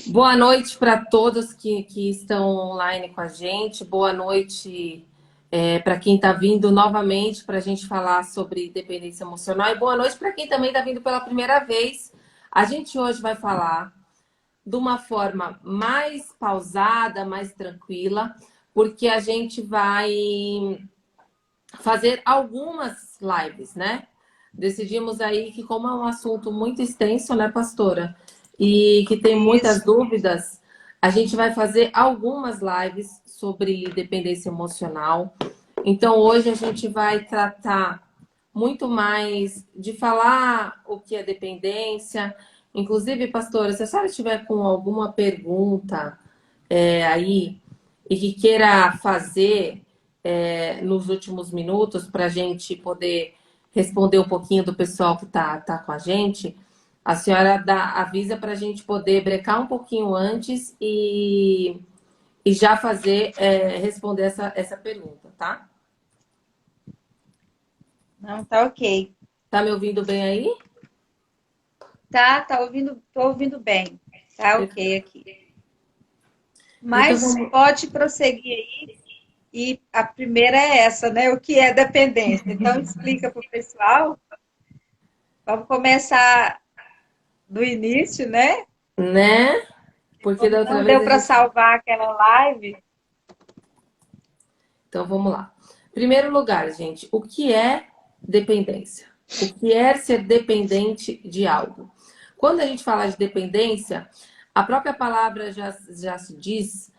Boa noite para todos que estão online com a gente. Boa noite para quem está vindo novamente para a gente falar sobre dependência emocional. E boa noite para quem também está vindo pela primeira vez. A gente hoje vai falar de uma forma mais pausada, mais tranquila, porque a gente vai fazer algumas lives, né? Decidimos aí que, como é um assunto muito extenso, né, pastora? E que tem muitas Isso. dúvidas, a gente vai fazer algumas lives sobre dependência emocional. Então, hoje a gente vai tratar muito mais de falar o que é dependência. Inclusive, pastora, se a senhora estiver com alguma pergunta aí e que queira fazer nos últimos minutos para a gente poder responder um pouquinho do pessoal que tá com a gente, a senhora avisa para a gente poder brecar um pouquinho antes e já fazer, responder essa pergunta, tá? Não, tá ok. Tá me ouvindo bem aí? Tá ouvindo, tô ouvindo bem. Tá ok aqui. Então Mas vamos. pode prosseguir aí. E a primeira é essa, né? O que é dependência? Então explica para o pessoal. Vamos começar do início, né? Né? Porque da Como outra não vez deu a para gente. salvar aquela live, Então vamos lá. Primeiro lugar, gente, o que é dependência? O que é ser dependente de algo? Quando a gente fala de dependência, a própria palavra já se diz,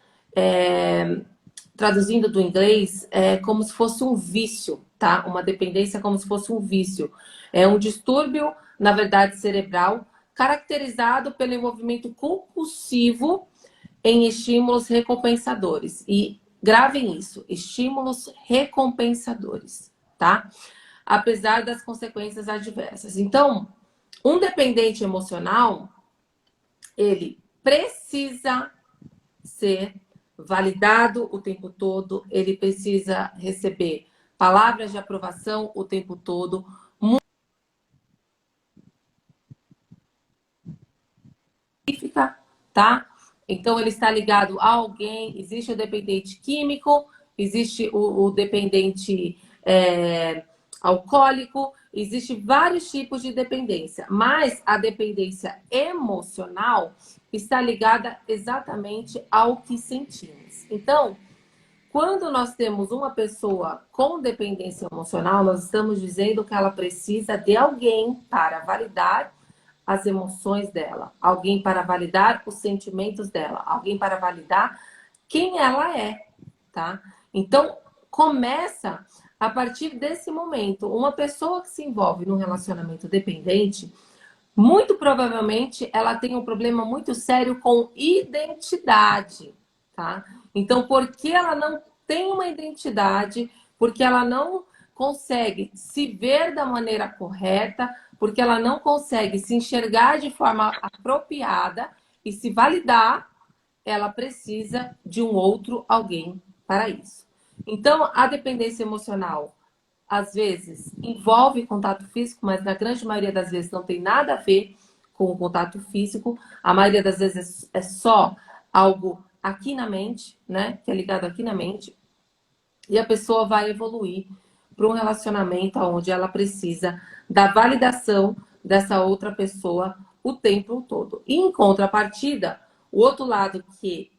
traduzindo do inglês, é como se fosse um vício, tá? Uma dependência é como se fosse um vício. É um distúrbio, na verdade, cerebral, caracterizado pelo envolvimento compulsivo em estímulos recompensadores. E gravem isso, estímulos recompensadores, tá? Apesar das consequências adversas. Então, um dependente emocional, ele precisa ser validado o tempo todo, ele precisa receber palavras de aprovação o tempo todo, tá? Então, ele está ligado a alguém, existe o dependente químico, existe o dependente alcoólico, existe vários tipos de dependência, mas a dependência emocional está ligada exatamente ao que sentimos. Então, quando nós temos uma pessoa com dependência emocional, nós estamos dizendo que ela precisa de alguém para validar as emoções dela, alguém para validar os sentimentos dela, alguém para validar quem ela é, tá? Então, começa a partir desse momento. Uma pessoa que se envolve num relacionamento dependente, muito provavelmente ela tem um problema muito sério com identidade, tá? Então, porque ela não tem uma identidade, porque ela não consegue se ver da maneira correta, porque ela não consegue se enxergar de forma apropriada e se validar, ela precisa de um outro alguém para isso. Então, a dependência emocional às vezes envolve contato físico, mas na grande maioria das vezes não tem nada a ver com o contato físico. A maioria das vezes é só algo aqui na mente, né? Que é ligado aqui na mente. E a pessoa vai evoluir para um relacionamento onde ela precisa da validação dessa outra pessoa o tempo todo. E em contrapartida, o outro lado que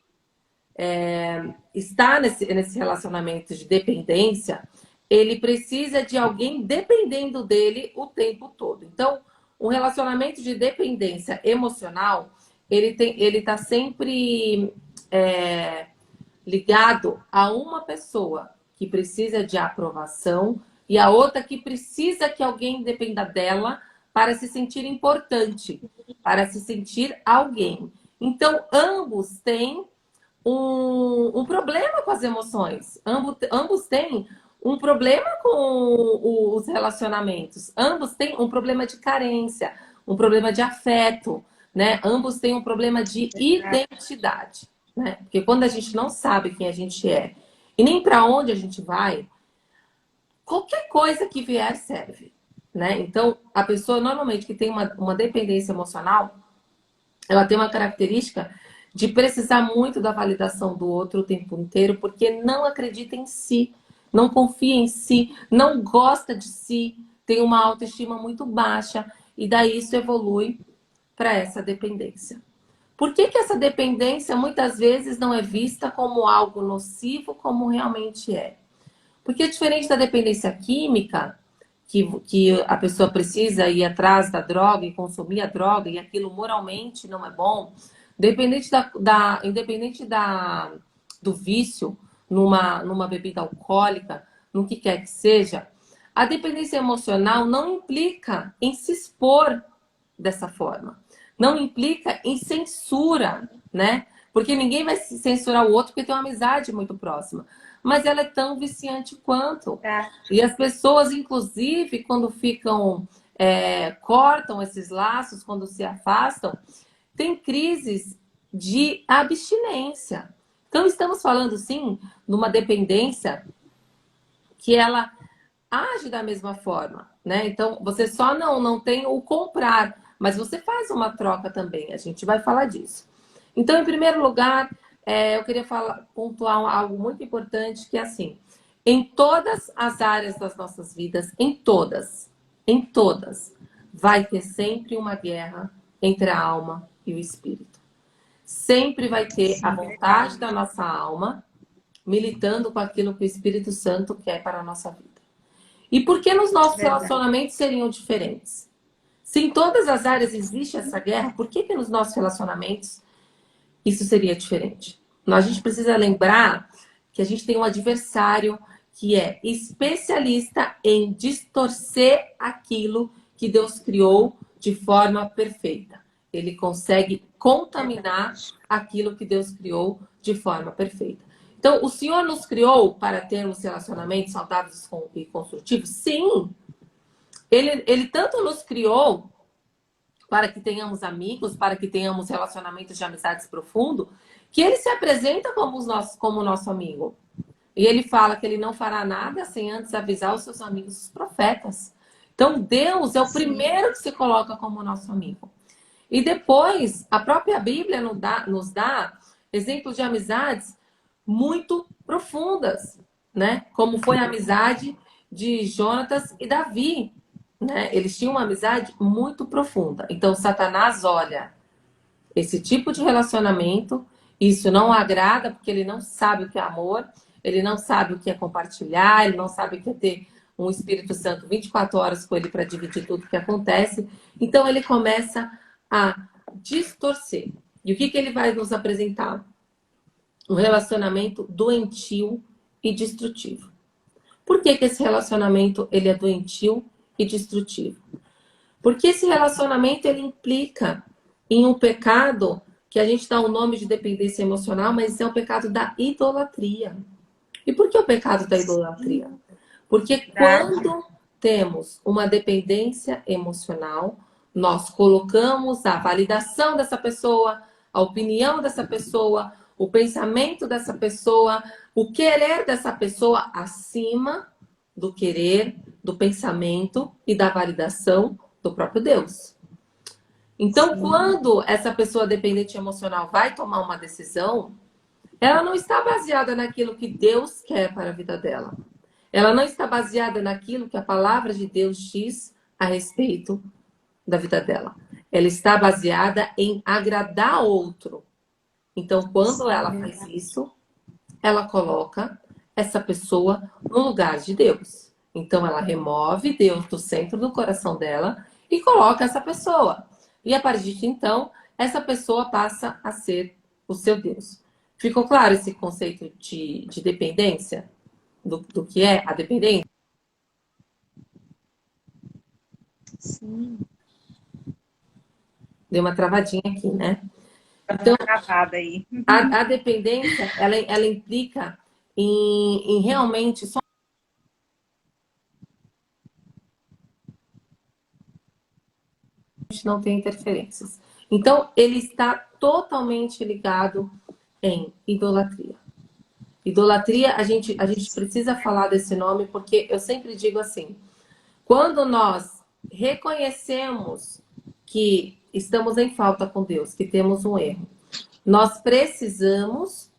está nesse relacionamento de dependência, ele precisa de alguém dependendo dele o tempo todo. Então, um relacionamento de dependência emocional, ele está sempre ligado a uma pessoa que precisa de aprovação e a outra que precisa que alguém dependa dela para se sentir importante, para se sentir alguém. Então, ambos têm um problema com as emoções. Ambos têm um problema com os relacionamentos. Ambos têm um problema de carência, um problema de afeto, né? Ambos têm um problema de identidade, né? Porque quando a gente não sabe quem a gente é e nem para onde a gente vai, qualquer coisa que vier serve, né? Então, a pessoa normalmente que tem uma dependência emocional, ela tem uma característica de precisar muito da validação do outro o tempo inteiro, porque não acredita em si, não confia em si, não gosta de si, tem uma autoestima muito baixa, e daí isso evolui para essa dependência. Por que essa dependência muitas vezes não é vista como algo nocivo, como realmente é? Porque diferente da dependência química, que a pessoa precisa ir atrás da droga e consumir a droga, e aquilo moralmente não é bom, independente do vício numa bebida alcoólica, no que quer que seja, a dependência emocional não implica em se expor dessa forma. Não implica em censura, né? Porque ninguém vai censurar o outro porque tem uma amizade muito próxima. Mas ela é tão viciante quanto. Tá. E as pessoas, inclusive, quando cortam esses laços, quando se afastam, tem crises de abstinência. Então, estamos falando, sim, de uma dependência que ela age da mesma forma, né? Então, você só não tem o comprar, mas você faz uma troca também. A gente vai falar disso. Então, em primeiro lugar, eu queria pontuar algo muito importante, que é assim, em todas as áreas das nossas vidas, em todas, vai ter sempre uma guerra entre a alma e o espírito. Sempre vai ter a vontade da nossa alma militando com aquilo que o Espírito Santo quer para a nossa vida. E por que nos nossos relacionamentos seriam diferentes? Se em todas as áreas existe essa guerra, por que nos nossos relacionamentos isso seria diferente? A gente precisa lembrar que a gente tem um adversário que é especialista em distorcer aquilo que Deus criou de forma perfeita. Ele consegue contaminar aquilo que Deus criou de forma perfeita. Então, o Senhor nos criou para termos relacionamentos saudáveis e construtivos? Sim. Ele tanto nos criou para que tenhamos amigos, para que tenhamos relacionamentos de amizades profundos, que ele se apresenta como nosso amigo. E ele fala que ele não fará nada sem antes avisar os seus amigos, os profetas. Então, Deus é o primeiro que se coloca como nosso amigo. E depois, a própria Bíblia nos dá exemplos de amizades muito profundas, né? Como foi a amizade de Jonatas e Davi, né? Eles tinham uma amizade muito profunda. Então, Satanás olha esse tipo de relacionamento, isso não agrada, porque ele não sabe o que é amor, ele não sabe o que é compartilhar, ele não sabe o que é ter um Espírito Santo 24 horas com ele para dividir tudo o que acontece. Então, ele começa a distorcer. E o que ele vai nos apresentar? Um relacionamento doentio e destrutivo. Por que esse relacionamento ele é doentio e destrutivo? Porque esse relacionamento ele implica em um pecado que a gente dá o nome de dependência emocional, mas é o pecado da idolatria. E por que o pecado da idolatria? Porque quando temos uma dependência emocional, nós colocamos a validação dessa pessoa, a opinião dessa pessoa, o pensamento dessa pessoa, o querer dessa pessoa acima do querer, do pensamento e da validação do próprio Deus. Então, quando essa pessoa dependente emocional vai tomar uma decisão, ela não está baseada naquilo que Deus quer para a vida dela. Ela não está baseada naquilo que a palavra de Deus diz a respeito da vida dela. Ela está baseada em agradar outro. Então, quando ela faz isso, ela coloca essa pessoa no lugar de Deus. Então, ela remove Deus do centro do coração dela e coloca essa pessoa. E a partir de então, essa pessoa passa a ser o seu Deus. Ficou claro esse conceito de dependência? Do que é a dependência? Sim. Deu uma travadinha aqui, né? Então, travada aí. A dependência, ela implica em realmente só não ter interferências. Então, ele está totalmente ligado em idolatria. Idolatria, a gente precisa falar desse nome, porque eu sempre digo assim, quando nós reconhecemos que estamos em falta com Deus, que temos um erro, nós precisamos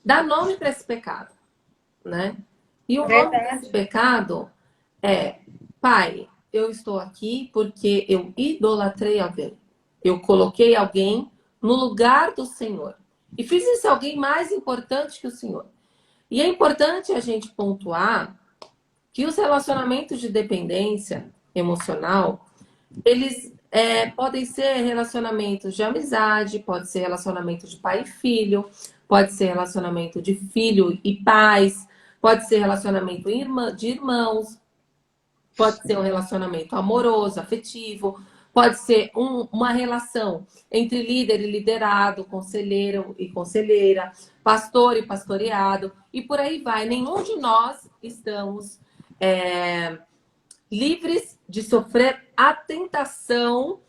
dar nome para esse pecado, né? E o nome desse pecado é: Pai, eu estou aqui porque eu idolatrei alguém. Eu coloquei alguém no lugar do Senhor. E fiz esse alguém mais importante que o Senhor. E é importante a gente pontuar que os relacionamentos de dependência emocional, eles podem ser relacionamentos de amizade, pode ser relacionamento de pai e filho, pode ser relacionamento de filho e pais, pode ser relacionamento de irmãos, pode ser um relacionamento amoroso, afetivo, pode ser uma relação entre líder e liderado, conselheiro e conselheira, pastor e pastoreado, e por aí vai. Nenhum de nós estamos livres de sofrer a tentação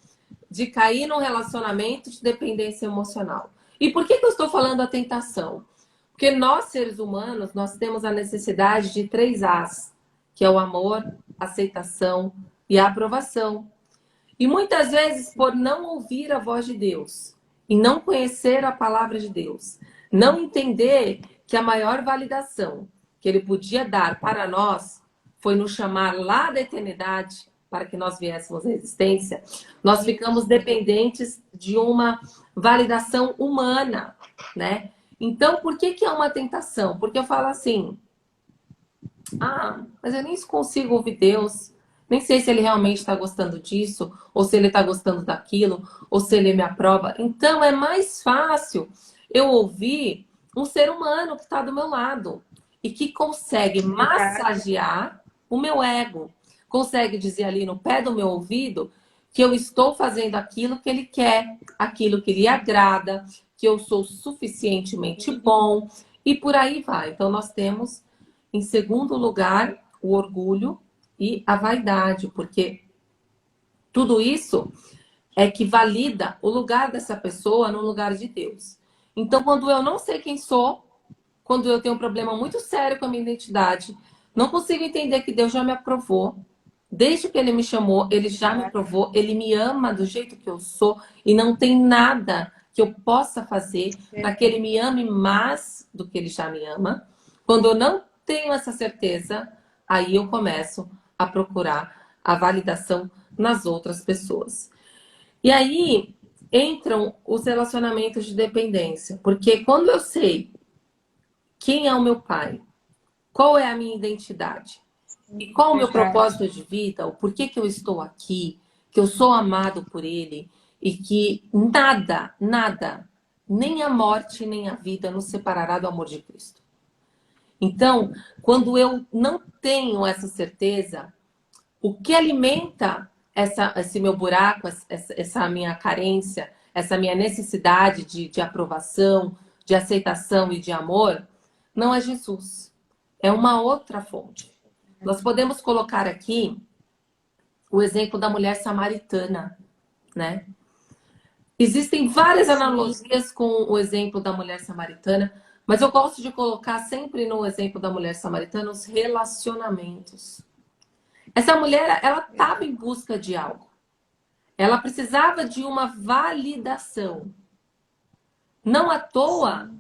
de cair num relacionamento de dependência emocional. E por que eu estou falando a tentação? Porque nós, seres humanos, nós temos a necessidade de 3 As, que é o amor, a aceitação e a aprovação. E muitas vezes, por não ouvir a voz de Deus e não conhecer a palavra de Deus, não entender que a maior validação que Ele podia dar para nós foi nos chamar lá da eternidade para que nós viéssemos à existência, nós ficamos dependentes de uma validação humana, né? Então, por que é uma tentação? Porque eu falo assim: mas eu nem consigo ouvir Deus, nem sei se Ele realmente está gostando disso, ou se Ele está gostando daquilo, ou se Ele me aprova. Então, é mais fácil eu ouvir um ser humano que está do meu lado e que consegue massagear o meu ego, consegue dizer ali no pé do meu ouvido que eu estou fazendo aquilo que Ele quer, aquilo que lhe agrada, que eu sou suficientemente bom, e por aí vai. Então, nós temos, em segundo lugar, o orgulho e a vaidade, porque tudo isso é que valida o lugar dessa pessoa no lugar de Deus. Então, quando eu não sei quem sou, quando eu tenho um problema muito sério com a minha identidade, não consigo entender que Deus já me aprovou. Desde que Ele me chamou, Ele já me aprovou, Ele me ama do jeito que eu sou e não tem nada que eu possa fazer para que Ele me ame mais do que Ele já me ama. Quando eu não tenho essa certeza, aí eu começo a procurar a validação nas outras pessoas. E aí entram os relacionamentos de dependência, porque quando eu sei quem é o meu pai, qual é a minha identidade e qual o meu propósito de vida, o porquê que eu estou aqui, que eu sou amado por Ele e que nada, nada, nem a morte nem a vida nos separará do amor de Cristo. Então, quando eu não tenho essa certeza, o que alimenta esse meu buraco, essa minha carência, essa minha necessidade de aprovação, de aceitação e de amor, não é Jesus. É uma outra fonte. Nós podemos colocar aqui o exemplo da mulher samaritana, né? Existem várias analogias com o exemplo da mulher samaritana, mas eu gosto de colocar sempre no exemplo da mulher samaritana os relacionamentos. Essa mulher, ela estava em busca de algo. Ela precisava de uma validação. Não à toa,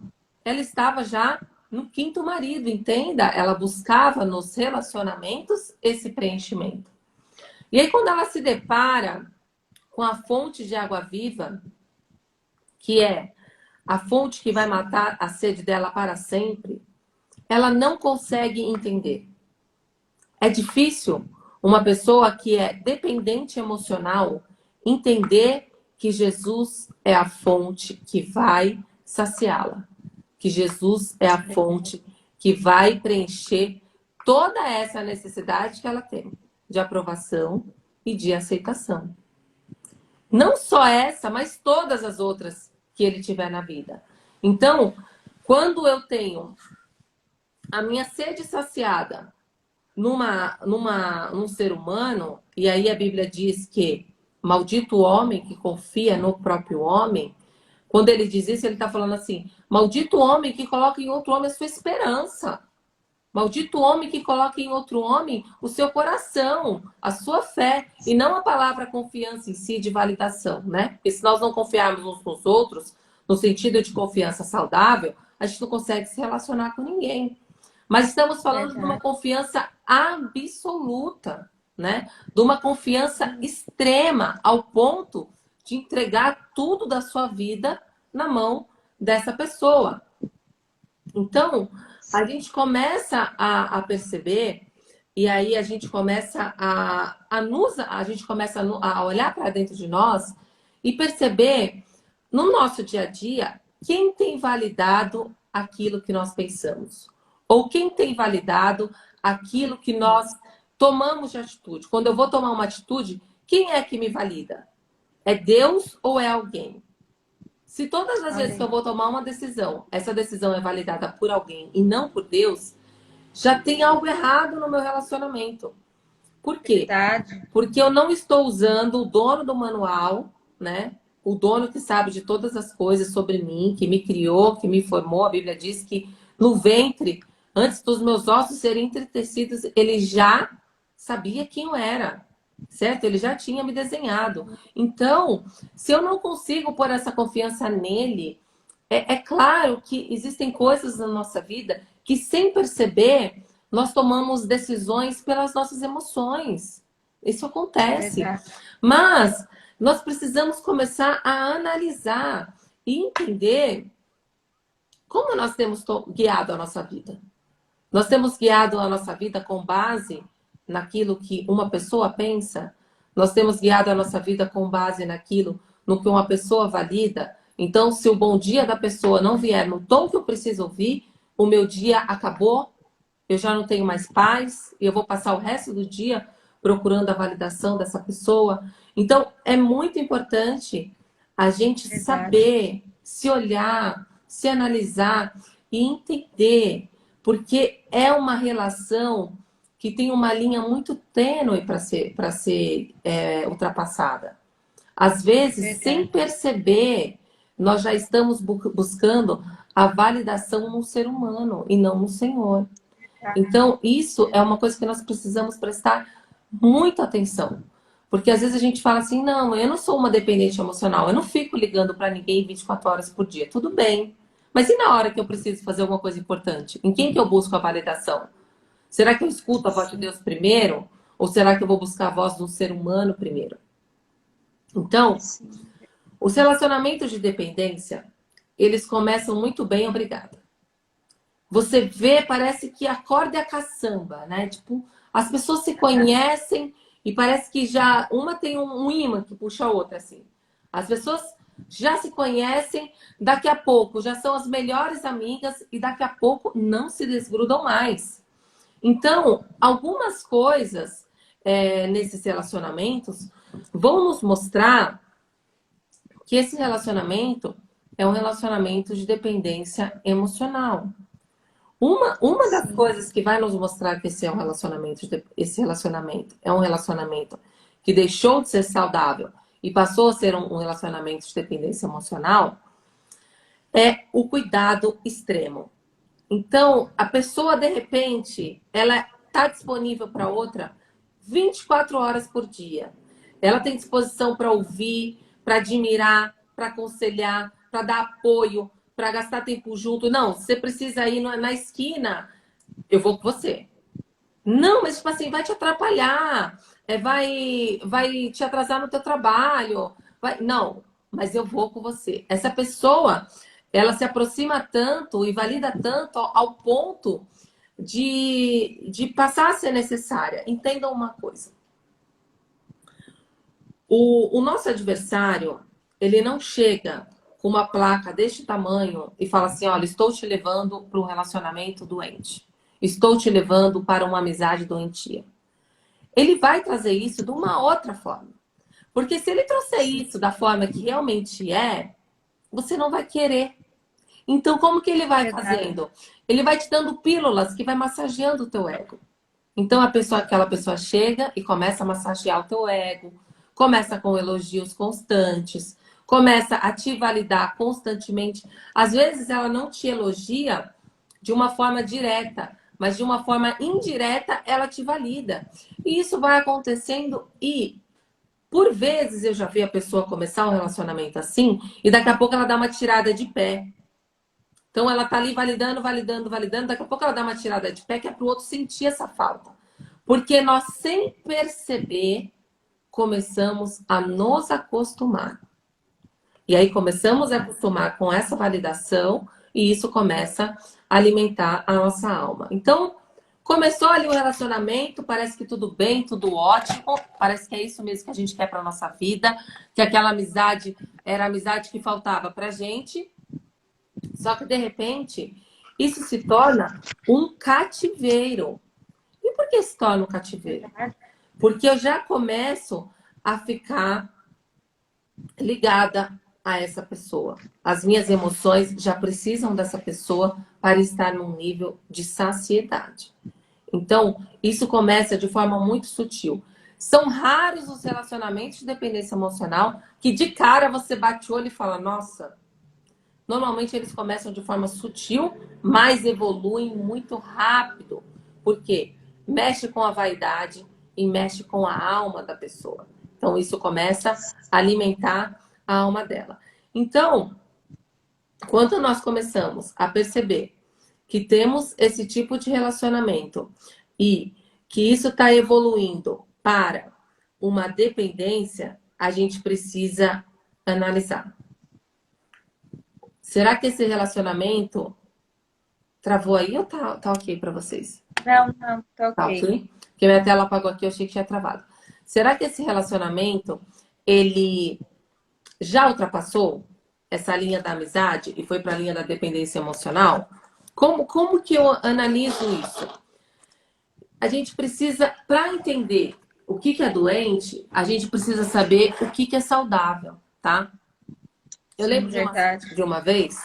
ela estava já no 5º marido, entenda? Ela buscava nos relacionamentos esse preenchimento. E aí, quando ela se depara com a fonte de água viva, que é a fonte que vai matar a sede dela para sempre, ela não consegue entender. É difícil uma pessoa que é dependente emocional entender que Jesus é a fonte que vai saciá-la. Que Jesus é a fonte que vai preencher toda essa necessidade que ela tem de aprovação e de aceitação. Não só essa, mas todas as outras que ele tiver na vida. Então, quando eu tenho a minha sede saciada num ser humano, e aí a Bíblia diz que maldito o homem que confia no próprio homem. Quando ele diz isso, ele está falando assim: maldito o homem que coloca em outro homem a sua esperança. Maldito homem que coloca em outro homem o seu coração, a sua fé, e não a palavra confiança em si de validação, né? Porque se nós não confiarmos uns nos outros, no sentido de confiança saudável, a gente não consegue se relacionar com ninguém. Mas estamos falando de uma Verdade. confiança absoluta, né? De uma confiança extrema, ao ponto de entregar tudo da sua vida na mão dessa pessoa. Então, a gente começa a perceber, e aí a gente começa a gente começa a olhar para dentro de nós e perceber no nosso dia a dia quem tem validado aquilo que nós pensamos, ou quem tem validado aquilo que nós tomamos de atitude. Quando eu vou tomar uma atitude, quem é que me valida? É Deus ou é alguém? Se todas as vezes que eu vou tomar uma decisão, essa decisão é validada por alguém e não por Deus, já tem algo errado no meu relacionamento. Por quê? Verdade. Porque eu não estou usando o dono do manual, né? O dono que sabe de todas as coisas sobre mim, que me criou, que me formou. A Bíblia diz que no ventre, antes dos meus ossos serem entretecidos, ele já sabia quem eu era, certo? Ele já tinha me desenhado. Então, se eu não consigo pôr essa confiança nele, é claro que existem coisas na nossa vida que, sem perceber, nós tomamos decisões pelas nossas emoções. Isso acontece. Verdade. Mas nós precisamos começar a analisar e entender como nós temos guiado a nossa vida. Nós temos guiado a nossa vida com base naquilo que uma pessoa pensa. Nós temos guiado a nossa vida com base naquilo no que uma pessoa valida. Então, se o bom dia da pessoa não vier no tom que eu preciso ouvir, o meu dia acabou, eu já não tenho mais paz e eu vou passar o resto do dia procurando a validação dessa pessoa. Então, é muito importante a gente Verdade. saber se olhar, se analisar e entender, porque é uma relação que tem uma linha muito tênue para ser ultrapassada. Às vezes, sem Verdade. perceber, nós já estamos buscando a validação no ser humano e não no Senhor. Então, isso é uma coisa que nós precisamos prestar muita atenção. Porque às vezes a gente fala assim, não, eu não sou uma dependente emocional, eu não fico ligando para ninguém 24 horas por dia. Tudo bem. Mas e na hora que eu preciso fazer alguma coisa importante? Em quem que eu busco a validação? Será que eu escuto a voz de Deus primeiro? Ou será que eu vou buscar a voz do ser humano primeiro? Então, Sim. os relacionamentos de dependência, eles começam muito bem, obrigada. Você vê, parece que a corda é a caçamba, né? Tipo, as pessoas se conhecem e parece que já uma tem um imã que puxa a outra, assim. As pessoas já se conhecem, daqui a pouco já são as melhores amigas e daqui a pouco não se desgrudam mais. Então, algumas coisas nesses relacionamentos vão nos mostrar que esse relacionamento é um relacionamento de dependência emocional. Uma das Sim. coisas que vai nos mostrar que esse relacionamento é um relacionamento que deixou de ser saudável e passou a ser um relacionamento de dependência emocional é o cuidado extremo. Então, a pessoa, de repente, ela está disponível para outra 24 horas por dia. Ela tem disposição para ouvir, para admirar, para aconselhar, para dar apoio, para gastar tempo junto. Não, você precisa ir na esquina, eu vou com você. Não, mas tipo assim, vai te atrapalhar, vai te atrasar no teu trabalho. Não, mas eu vou com você. Essa pessoa, ela se aproxima tanto e valida tanto ao ponto de passar a ser necessária. Entendam uma coisa. O nosso adversário, ele não chega com uma placa deste tamanho e fala assim, olha, estou te levando para um relacionamento doente. Estou te levando para uma amizade doentia. Ele vai trazer isso de uma outra forma. Porque se ele trouxer isso da forma que realmente é, você não vai querer. Então, como que ele vai fazendo? Ele vai te dando pílulas que vai massageando o teu ego. Então, aquela pessoa chega e começa a massagear o teu ego, começa com elogios constantes, começa a te validar constantemente. Às vezes, ela não te elogia de uma forma direta, mas de uma forma indireta ela te valida. E isso vai acontecendo e, por vezes, eu já vi a pessoa começar um relacionamento assim e daqui a pouco ela dá uma tirada de pé. Então ela tá ali validando, validando, validando, daqui a pouco ela dá uma tirada de pé que é pro outro sentir essa falta. Porque nós, sem perceber, começamos a nos acostumar. E aí começamos a acostumar com essa validação e isso começa a alimentar a nossa alma. Então, começou ali o relacionamento, parece que tudo bem, tudo ótimo, parece que é isso mesmo que a gente quer para nossa vida, que aquela amizade era a amizade que faltava pra gente. Só que de repente, isso se torna um cativeiro. E por que se torna um cativeiro? Porque eu já começo a ficar ligada a essa pessoa. As minhas emoções já precisam dessa pessoa para estar num nível de saciedade. Então, isso começa de forma muito sutil. São raros os relacionamentos de dependência emocional que de cara você bate o olho e fala, nossa, normalmente eles começam de forma sutil, mas evoluem muito rápido. Por quê? Mexe com a vaidade e mexe com a alma da pessoa. Então, isso começa a alimentar a alma dela. Então, quando nós começamos a perceber que temos esse tipo de relacionamento e que isso está evoluindo para uma dependência, a gente precisa analisar. Será que esse relacionamento travou aí ou tá ok para vocês? Não, tá Tá ok. ok? Porque minha tela apagou aqui, eu achei que tinha travado. Será que esse relacionamento, ele já ultrapassou essa linha da amizade e foi para a linha da dependência emocional? Como que eu analiso isso? A gente precisa, para entender o que é doente, a gente precisa saber o que é saudável, tá? Eu Sim, lembro verdade. de uma vez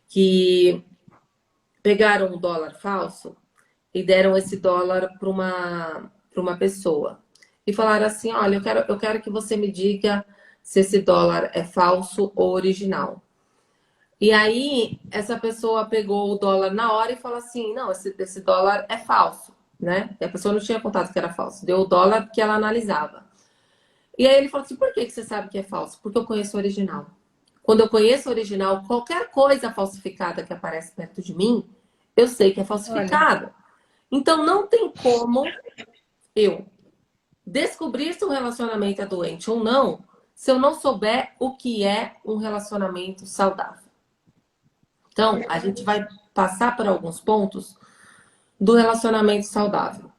que pegaram um dólar falso e deram esse dólar para uma pessoa. E falaram assim, olha, eu quero que você me diga se esse dólar é falso ou original. E aí, essa pessoa pegou o dólar na hora e falou assim, não, esse dólar é falso, né? E a pessoa não tinha contado que era falso. Deu o dólar que ela analisava. E aí ele falou assim, por que você sabe que é falso? Porque eu conheço o original. Quando eu conheço o original, qualquer coisa falsificada que aparece perto de mim, eu sei que é Olha, falsificado. Então, não tem como eu descobrir se um relacionamento é doente ou não, se eu não souber o que é um relacionamento saudável. Então, a gente vai passar por alguns pontos do relacionamento saudável.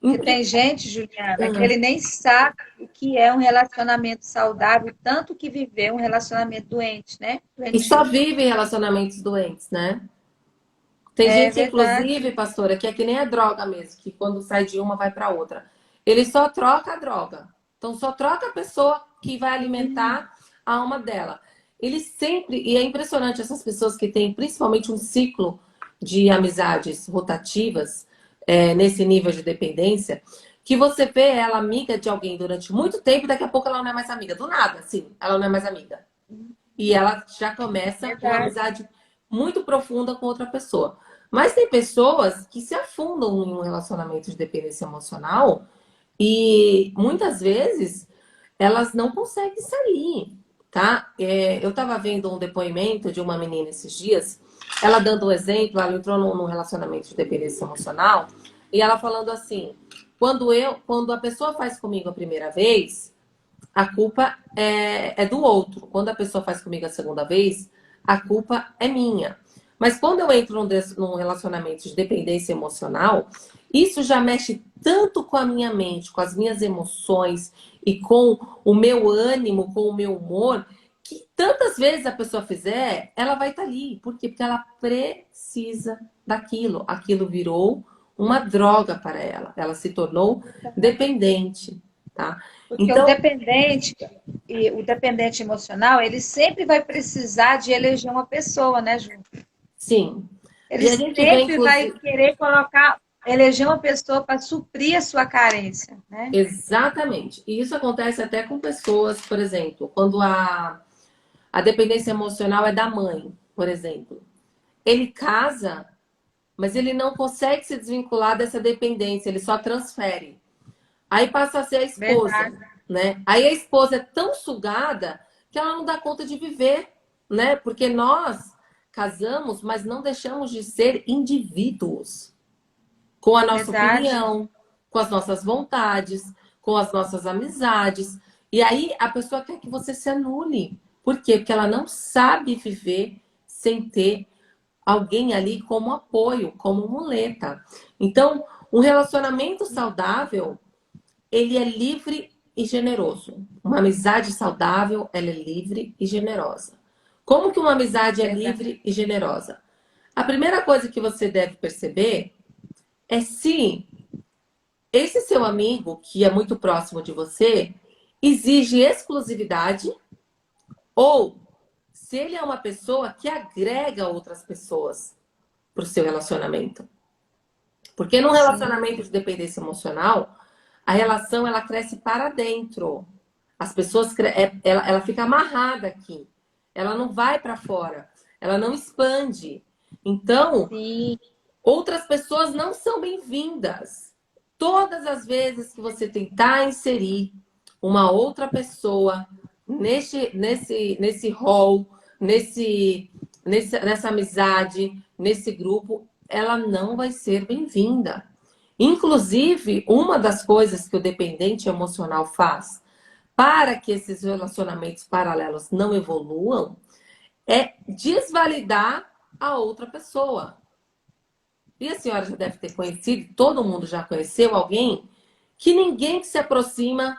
porque tem gente, Juliana, que ele nem sabe o que é um relacionamento saudável, tanto que viveu um relacionamento doente, né? E só Doentio. vive relacionamentos doentes, né? Tem É gente, verdade. inclusive, pastora, que é que nem a droga mesmo, que quando sai de uma vai para outra. Ele só troca a droga. Então, só troca a pessoa que vai alimentar a alma dela. Ele sempre, e é impressionante essas pessoas que têm principalmente um ciclo de amizades rotativas, nesse nível de dependência, que você vê ela amiga de alguém durante muito tempo e daqui a pouco ela não é mais amiga. Do nada, sim, ela não é mais amiga. E ela já começa uma Verdade. amizade muito profunda com outra pessoa. Mas tem pessoas que se afundam em um relacionamento de dependência emocional e muitas vezes elas não conseguem sair, tá? Eu estava vendo um depoimento de uma menina esses dias, ela dando um exemplo, ela entrou num relacionamento de dependência emocional e ela falando assim, quando a pessoa faz comigo a primeira vez, a culpa é do outro. Quando a pessoa faz comigo a segunda vez, a culpa é minha. Mas quando eu entro num relacionamento de dependência emocional, isso já mexe tanto com a minha mente, com as minhas emoções e com o meu ânimo, com o meu humor, que tantas vezes a pessoa fizer, ela vai estar ali. Por quê? Porque ela precisa daquilo. Aquilo virou uma droga para ela. Ela se tornou dependente, tá? Porque Então, o dependente emocional, ele sempre vai precisar de eleger uma pessoa, né, Ju? sim. Ele E a gente vê, sempre vai inclusive, querer eleger uma pessoa para suprir a sua carência, né? exatamente. E isso acontece até com pessoas, por exemplo, quando a dependência emocional é da mãe, por exemplo. Ele casa mas ele não consegue se desvincular dessa dependência, ele só transfere. Aí passa a ser a esposa, Verdade. né? Aí a esposa é tão sugada que ela não dá conta de viver, né? Porque nós casamos, mas não deixamos de ser indivíduos, com a nossa Verdade. opinião, com as nossas vontades, com as nossas amizades. E aí a pessoa quer que você se anule. Por quê? Porque ela não sabe viver sem ter alguém ali como apoio, como muleta. Então, um relacionamento saudável, ele é livre e generoso. Uma amizade saudável, ela é livre e generosa. Como que uma amizade é Verdade. livre e generosa? A primeira coisa que você deve perceber é se esse seu amigo, que é muito próximo de você, exige exclusividade ou se ele é uma pessoa que agrega outras pessoas para o seu relacionamento. Porque num Sim, relacionamento de dependência emocional, a relação ela cresce para dentro. As pessoas ela fica amarrada aqui. Ela não vai para fora. Ela não expande. Então, sim. outras pessoas não são bem-vindas. Todas as vezes que você tentar inserir uma outra pessoa nesse rol, nessa amizade, nesse grupo, ela não vai ser bem-vinda. Inclusive, uma das coisas que o dependente emocional faz para que esses relacionamentos paralelos não evoluam é desvalidar a outra pessoa. E a senhora já deve ter conhecido, todo mundo já conheceu alguém que ninguém que se aproxima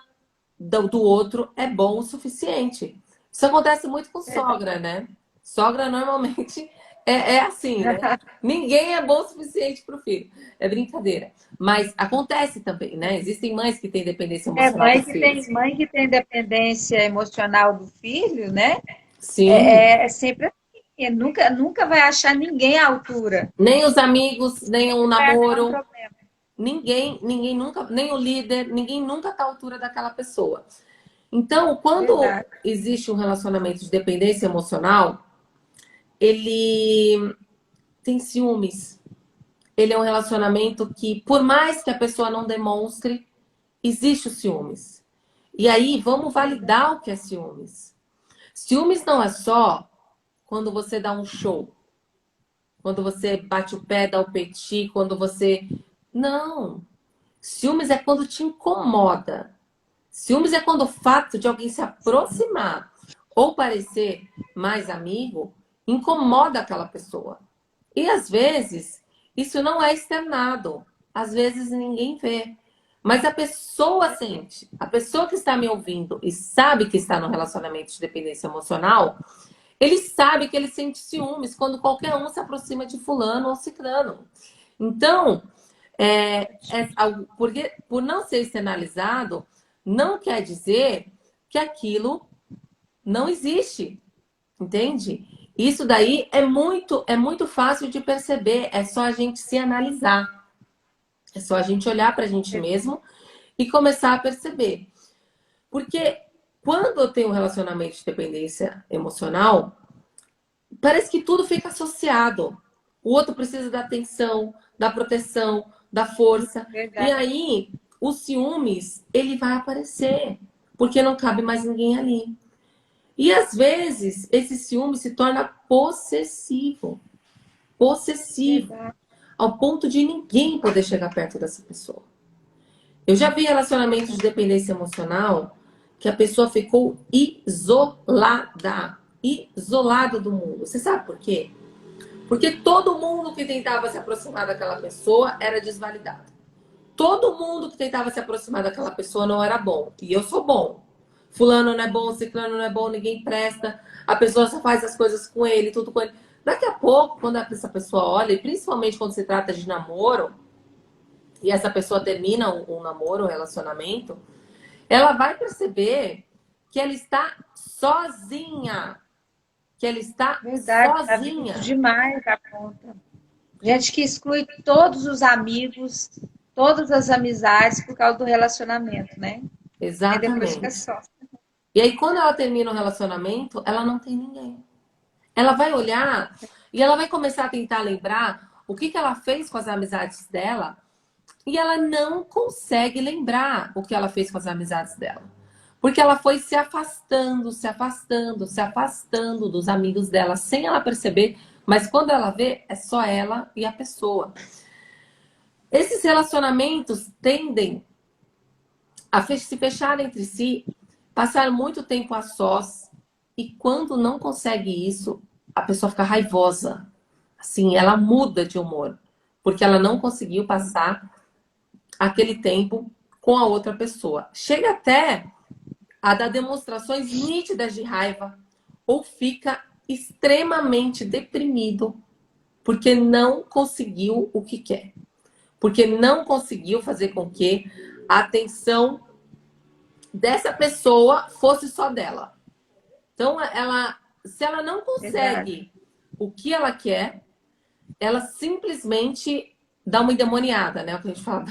do outro é bom o suficiente. Isso acontece muito com Verdade. sogra, né? Sogra normalmente é assim, né? Ninguém é bom o suficiente para o filho. É brincadeira. Mas acontece também, né? Existem mães que têm dependência É, emocional dos filhos. mãe que tem dependência emocional do filho, né? Sim. É sempre assim. Nunca vai achar ninguém à altura. Nem os amigos, nem um Sempre vai achar um namoro, problema. ninguém nunca, nem o líder, ninguém nunca está à altura daquela pessoa. Então, quando Verdade. existe um relacionamento de dependência emocional, ele tem ciúmes. Ele é um relacionamento que, por mais que a pessoa não demonstre, existe o ciúmes. E aí, vamos Verdade. validar o que é ciúmes. Ciúmes não é só quando você dá um show, quando você bate o pé, dá o peti, quando você. Não. Ciúmes é quando te incomoda. Ciúmes é quando o fato de alguém se aproximar ou parecer mais amigo incomoda aquela pessoa. E às vezes isso não é externado, às vezes ninguém vê. Mas a pessoa sente, a pessoa que está me ouvindo e sabe que está no relacionamento de dependência emocional, ele sabe que ele sente ciúmes quando qualquer um se aproxima de fulano ou ciclano. Então, porque, por não ser externalizado, não quer dizer que aquilo não existe, entende? Isso daí é muito fácil de perceber, é só a gente se analisar, é só a gente olhar para a gente mesmo e começar a perceber. Porque quando eu tenho um relacionamento de dependência emocional, parece que tudo fica associado. O outro precisa da atenção, da proteção, da força. E Verdade. aí, o ciúmes, ele vai aparecer, porque não cabe mais ninguém ali. E às vezes, esse ciúme se torna possessivo. Possessivo. Verdade. Ao ponto de ninguém poder chegar perto dessa pessoa. Eu já vi relacionamentos de dependência emocional que a pessoa ficou isolada. Isolada do mundo. Você sabe por quê? Porque todo mundo que tentava se aproximar daquela pessoa era desvalidado. Todo mundo que tentava se aproximar daquela pessoa não era bom. E eu sou bom. Fulano não é bom, ciclano não é bom, ninguém presta. A pessoa só faz as coisas com ele, tudo com ele. Daqui a pouco, quando essa pessoa olha, e principalmente quando se trata de namoro, e essa pessoa termina um namoro, um relacionamento, ela vai perceber que ela está sozinha. Que ela está Verdade. Tá vindo sozinha. demais a conta. Gente que exclui todos os amigos, todas as amizades por causa do relacionamento, né? Aí depois fica Exatamente. só. E aí, quando ela termina o relacionamento, ela não tem ninguém. Ela vai olhar e ela vai começar a tentar lembrar o que que ela fez com as amizades dela e ela não consegue lembrar o que ela fez com as amizades dela. Porque ela foi se afastando, se afastando, se afastando dos amigos dela sem ela perceber, mas quando ela vê, é só ela e a pessoa. Esses relacionamentos tendem a se fechar entre si, passar muito tempo a sós, e quando não consegue isso, a pessoa fica raivosa. Assim, ela muda de humor, porque ela não conseguiu passar aquele tempo com a outra pessoa. Chega até a dar demonstrações nítidas de raiva ou fica extremamente deprimido porque não conseguiu o que quer. Porque não conseguiu fazer com que a atenção dessa pessoa fosse só dela. Então, se ela não consegue o que ela quer, ela simplesmente dá uma endemoniada, né? O que a gente fala,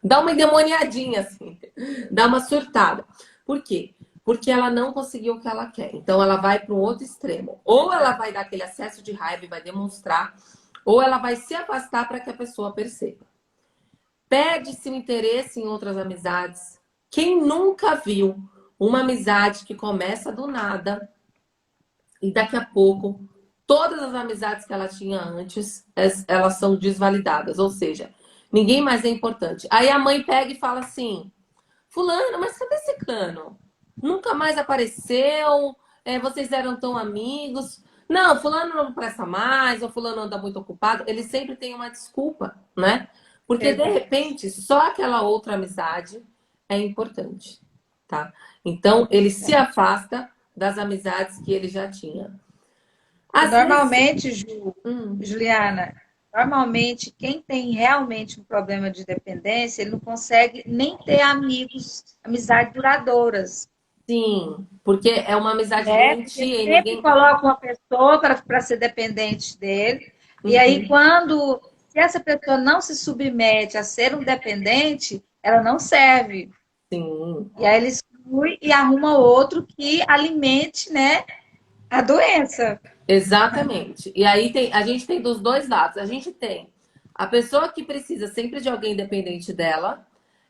dá uma endemoniadinha, assim, dá uma surtada. Por quê? Porque ela não conseguiu o que ela quer. Então, ela vai para um outro extremo. Ou ela vai dar aquele acesso de raiva e vai demonstrar, ou ela vai se afastar para que a pessoa perceba. Perde-se o interesse em outras amizades. Quem nunca viu uma amizade que começa do nada e daqui a pouco todas as amizades que ela tinha antes, elas são desvalidadas, ou seja, ninguém mais é importante. Aí a mãe pega e fala assim: fulano, mas cadê esse cano? Nunca mais apareceu, vocês eram tão amigos. Não, fulano não presta mais, ou fulano anda muito ocupado. Ele sempre tem uma desculpa, né? Porque, de repente, só aquela outra amizade é importante, tá? Então, ele se afasta das amizades que ele já tinha. Às Normalmente, vezes... Juliana, normalmente quem tem realmente um problema de dependência, ele não consegue nem ter amigos, amizades duradouras. Sim, porque é uma amizade Né? Porque doentia e sempre ninguém... coloca uma pessoa para ser dependente dele. E aí, se essa pessoa não se submete a ser um dependente, ela não serve. Sim. E aí ele exclui e arruma outro que alimente, né, a doença. Exatamente. E aí a gente tem dos dois lados. A gente tem a pessoa que precisa sempre de alguém dependente dela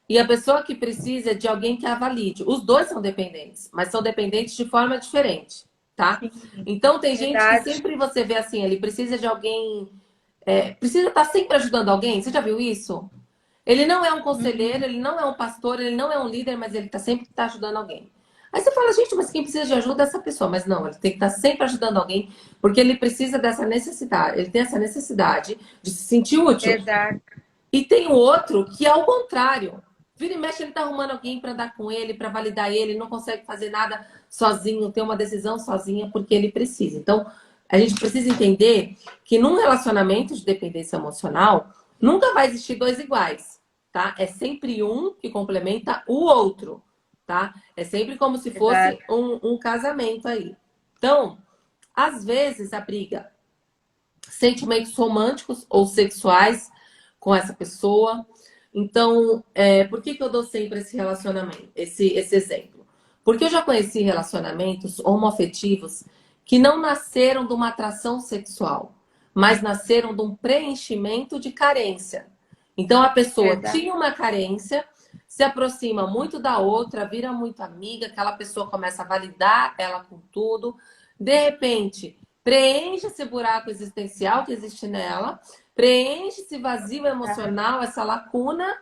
e a pessoa que precisa de alguém que a valide. Os dois são dependentes, mas são dependentes de forma diferente, tá? Então tem gente que Verdade. sempre você vê assim, ele precisa de alguém, precisa estar sempre ajudando alguém. Você já viu isso? Ele não é um conselheiro, ele não é um pastor, ele não é um líder, mas ele sempre está ajudando alguém. Aí você fala, gente, mas quem precisa de ajuda é essa pessoa. Mas não, ele tem que estar sempre ajudando alguém, porque ele precisa dessa necessidade, ele tem essa necessidade de se sentir útil. Verdade. E tem o outro que é o contrário. Vira e mexe, ele está arrumando alguém para andar com ele, para validar ele, não consegue fazer nada sozinho, ter uma decisão sozinha, porque ele precisa. Então, a gente precisa entender que num relacionamento de dependência emocional, nunca vai existir dois iguais, tá? É sempre um que complementa o outro, tá? É sempre como se fosse um casamento aí. Então, às vezes a briga, sentimentos românticos ou sexuais com essa pessoa. Então, por que eu dou sempre esse relacionamento, esse exemplo? Porque eu já conheci relacionamentos homoafetivos que não nasceram de uma atração sexual, mas nasceram de um preenchimento de carência. Então, a pessoa tinha uma carência, se aproxima muito da outra, vira muito amiga, aquela pessoa começa a validar ela com tudo. De repente, preenche esse buraco existencial que existe nela, preenche esse vazio emocional, essa lacuna,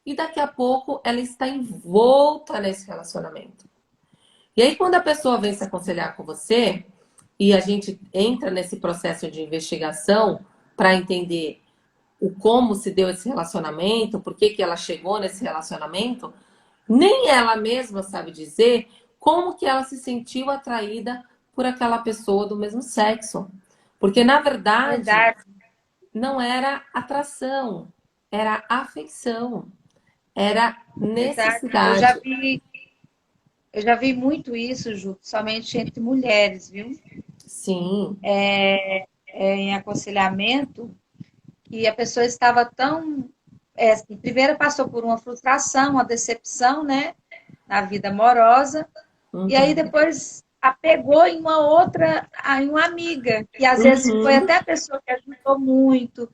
e daqui a pouco ela está envolta nesse relacionamento. E aí, quando a pessoa vem se aconselhar com você, e a gente entra nesse processo de investigação para entender o como se deu esse relacionamento, por que ela chegou nesse relacionamento, nem ela mesma sabe dizer como que ela se sentiu atraída por aquela pessoa do mesmo sexo. Porque, na verdade, não era atração, era afeição, era necessidade. Eu já vi muito isso, Ju, somente entre mulheres, viu? Sim. Em aconselhamento, que a pessoa estava tão... assim, primeiro passou por uma frustração, uma decepção, né? Na vida amorosa. E aí depois apegou em uma outra, em uma amiga, que às vezes foi Uhum. até a pessoa que ajudou muito,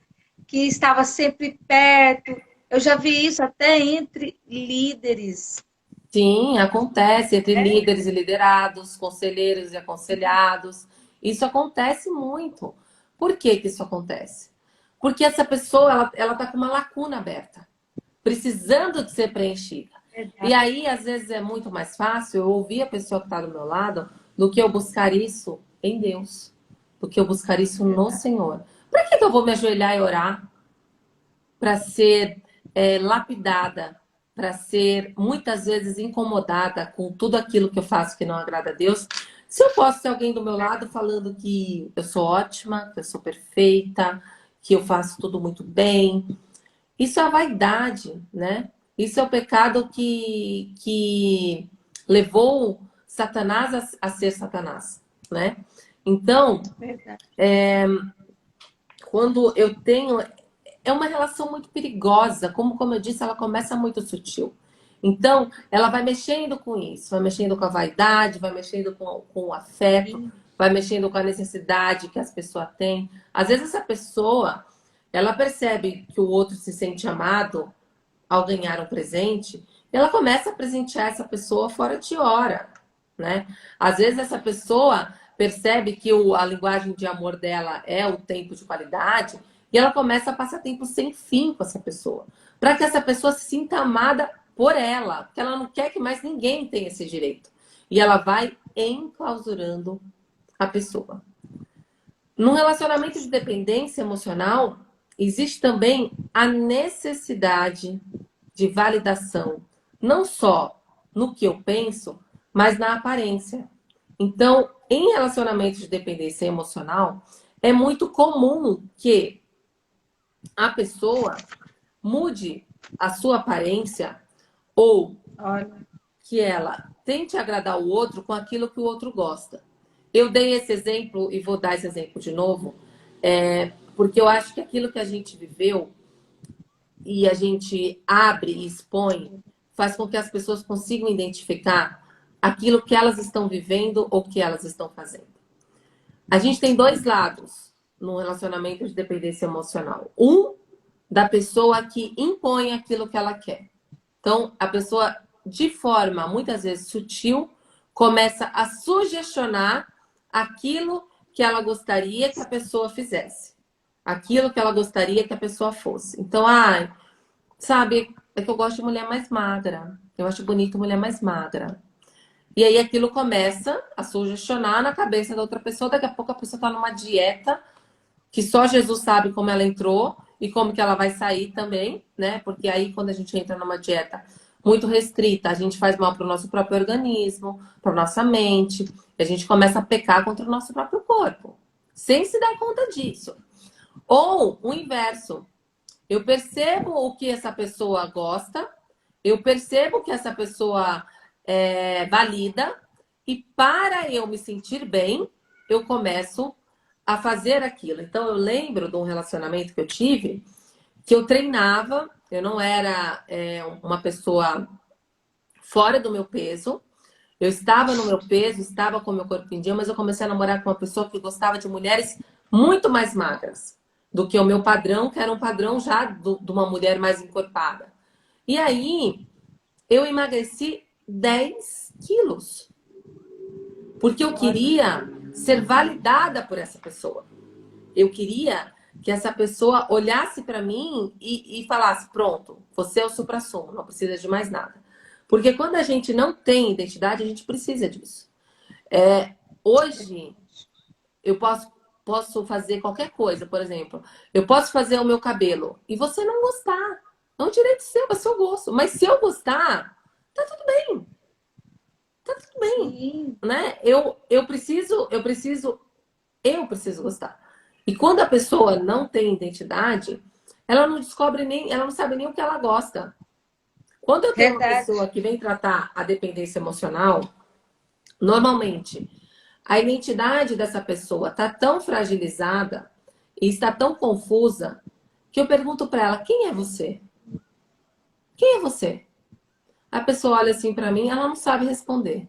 que estava sempre perto. Eu já vi isso até entre líderes, Sim, acontece entre né? líderes e liderados, conselheiros e aconselhados. Isso acontece muito. Por que que isso acontece? Porque essa pessoa, ela tá com uma lacuna aberta, precisando de ser preenchida. E Verdade. aí, às vezes, é muito mais fácil eu ouvir a pessoa que está do meu lado do que eu buscar isso em Deus, do que eu buscar isso no Verdade. Senhor. Para que que eu vou me ajoelhar e orar? Para ser lapidada, para ser muitas vezes incomodada com tudo aquilo que eu faço que não agrada a Deus. Se eu posso ter alguém do meu lado falando que eu sou ótima, que eu sou perfeita, que eu faço tudo muito bem, isso é a vaidade, né? Isso é o pecado que levou Satanás a ser Satanás, né? Então, Verdade. quando eu tenho é uma relação muito perigosa, como eu disse, ela começa muito sutil. Então, ela vai mexendo com isso, vai mexendo com a vaidade, vai mexendo com o afeto, Sim. vai mexendo com a necessidade que as pessoas têm. Às vezes essa pessoa, ela percebe que o outro se sente amado ao ganhar um presente, e ela começa a presentear essa pessoa fora de hora, né? Às vezes essa pessoa percebe que a linguagem de amor dela é o tempo de qualidade e ela começa a passar tempo sem fim com essa pessoa, para que essa pessoa se sinta amada por ela, porque ela não quer que mais ninguém tenha esse direito. E ela vai enclausurando a pessoa. Num relacionamento de dependência emocional, existe também a necessidade de validação, não só no que eu penso, mas na aparência. Então, em relacionamentos de dependência emocional, é muito comum que a pessoa mude a sua aparência ou Olha, que ela tente agradar o outro com aquilo que o outro gosta. Eu dei esse exemplo e vou dar esse exemplo de novo, porque eu acho que aquilo que a gente viveu e a gente abre e expõe faz com que as pessoas consigam identificar aquilo que elas estão vivendo ou que elas estão fazendo. A gente tem dois lados no relacionamento de dependência emocional. Um, da pessoa que impõe aquilo que ela quer. Então, a pessoa, de forma muitas vezes sutil, começa a sugestionar aquilo que ela gostaria que a pessoa fizesse. Aquilo que ela gostaria que a pessoa fosse. Então, sabe, é que eu gosto de mulher mais magra. Eu acho bonito mulher mais magra. E aí aquilo começa a sugestionar na cabeça da outra pessoa. Daqui a pouco a pessoa está numa dieta que só Jesus sabe como ela entrou e como que ela vai sair também, né? Porque aí quando a gente entra numa dieta muito restrita, a gente faz mal para o nosso próprio organismo, para nossa mente, e a gente começa a pecar contra o nosso próprio corpo, sem se dar conta disso. Ou o inverso, eu percebo o que essa pessoa gosta, eu percebo que essa pessoa valida, e para eu me sentir bem, eu começo a fazer aquilo. Então, eu lembro de um relacionamento que eu tive, que eu treinava, eu não era uma pessoa fora do meu peso, eu estava no meu peso, estava com o meu corpo em dia, mas eu comecei a namorar com uma pessoa que gostava de mulheres muito mais magras do que o meu padrão, que era um padrão já de uma mulher mais encorpada. E aí, eu emagreci 10 quilos, porque eu olha, queria ser validada por essa pessoa. Eu queria que essa pessoa olhasse para mim e falasse: pronto, você é o suprassumo, não precisa de mais nada. Porque quando a gente não tem identidade, a gente precisa disso. Hoje, eu posso fazer qualquer coisa, por exemplo, eu posso fazer o meu cabelo e você não gostar. É um direito seu, é seu gosto. Mas se eu gostar, tá tudo bem, tá tudo bem, sim, né? Eu preciso gostar. E quando a pessoa não tem identidade, ela não descobre nem, ela não sabe nem o que ela gosta. Quando eu tenho uma pessoa verdade. que vem tratar a dependência emocional, normalmente a identidade dessa pessoa está tão fragilizada e está tão confusa que eu pergunto para ela: quem é você? Quem é você? A pessoa olha assim para mim, ela não sabe responder.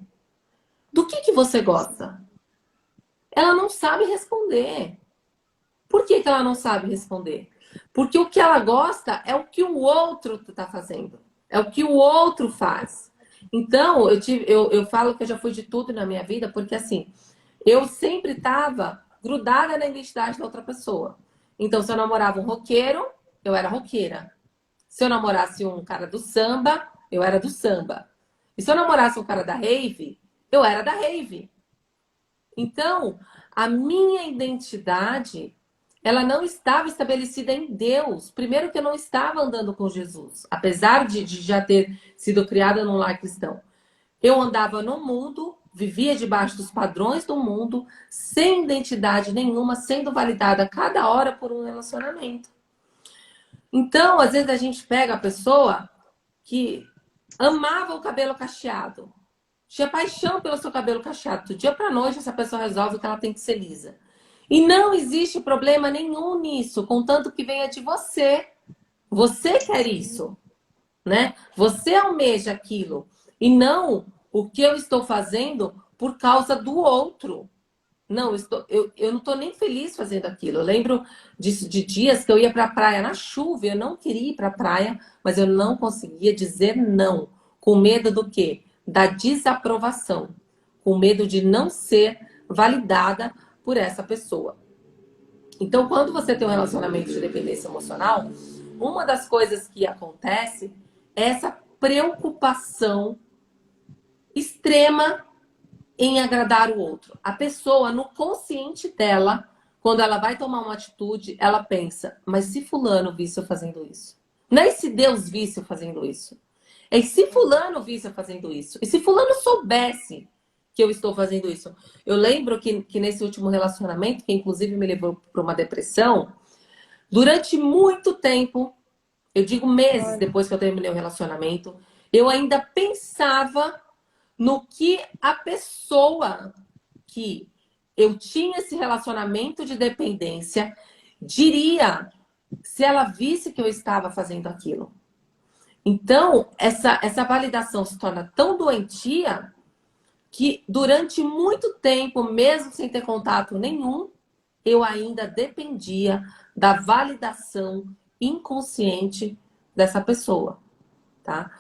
Do que você gosta? Ela não sabe responder. Por que ela não sabe responder? Porque o que ela gosta é o que o outro está fazendo. É o que o outro faz. Então, eu falo que eu já fui de tudo na minha vida, porque assim, eu sempre estava grudada na identidade da outra pessoa. Então, se eu namorava um roqueiro, eu era roqueira. Se eu namorasse um cara do samba, eu era do samba. E se eu namorasse um cara da rave, eu era da rave. Então, a minha identidade, ela não estava estabelecida em Deus. Primeiro que eu não estava andando com Jesus, apesar de já ter sido criada num lar cristão. Eu andava no mundo, vivia debaixo dos padrões do mundo, sem identidade nenhuma, sendo validada a cada hora por um relacionamento. Então, às vezes a gente pega a pessoa que amava o cabelo cacheado, tinha paixão pelo seu cabelo cacheado. Do dia para noite, essa pessoa resolve que ela tem que ser lisa. E não existe problema nenhum nisso, contanto que venha de você. Você quer isso, né? Você almeja aquilo. E não o que eu estou fazendo por causa do outro. Não, eu não estou nem feliz fazendo aquilo. Eu lembro de dias que eu ia para a praia na chuva. Eu não queria ir para a praia, mas eu não conseguia dizer não. Com medo do quê? Da desaprovação. Com medo de não ser validada por essa pessoa. Então, quando você tem um relacionamento de dependência emocional, uma das coisas que acontece é essa preocupação extrema em agradar o outro. A pessoa, no consciente dela, quando ela vai tomar uma atitude, ela pensa, mas se fulano visse eu fazendo isso? Não é se Deus visse eu fazendo isso. É se fulano visse eu fazendo isso. E se fulano soubesse que eu estou fazendo isso? Eu lembro que nesse último relacionamento, que inclusive me levou para uma depressão, durante muito tempo, eu digo meses depois que eu terminei o relacionamento, eu ainda pensava no que a pessoa que eu tinha esse relacionamento de dependência diria se ela visse que eu estava fazendo aquilo. Então, essa validação se torna tão doentia que durante muito tempo, mesmo sem ter contato nenhum, eu ainda dependia da validação inconsciente dessa pessoa, tá?